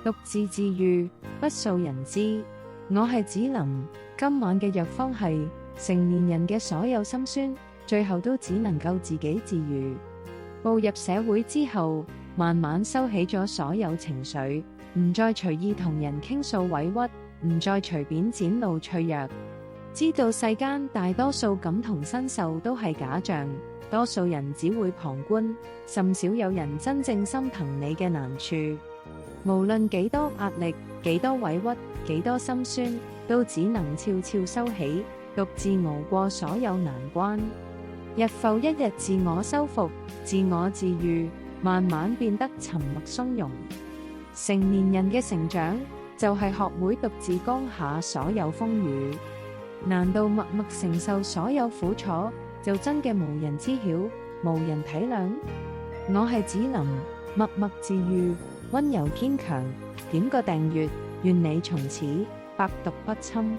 獨自治癒，不訴人知。我係子琳，今晚嘅藥方係成年人嘅所有心酸，最後都只能夠自己治癒。步入社會之後，慢慢收起咗所有情緒，唔再隨意同人傾訴委屈，唔再隨便展露脆弱。知道世間大多數感同身受都係假象，多數人只會旁觀，甚少有人真正心疼你嘅難處。無論幾多壓力，幾多委屈，幾多心酸，都只能悄悄收起，獨自熬過所有難關。日復一日自我修復，自我治癒，慢慢變得沉默鬆容。成年人嘅成長，就係學會獨自扛下所有風雨。難道默默承受所有苦楚，就真嘅無人知曉，無人體諒？我係子琳，默默治癒，溫柔堅強。點個訂閱，願你從此百毒不侵。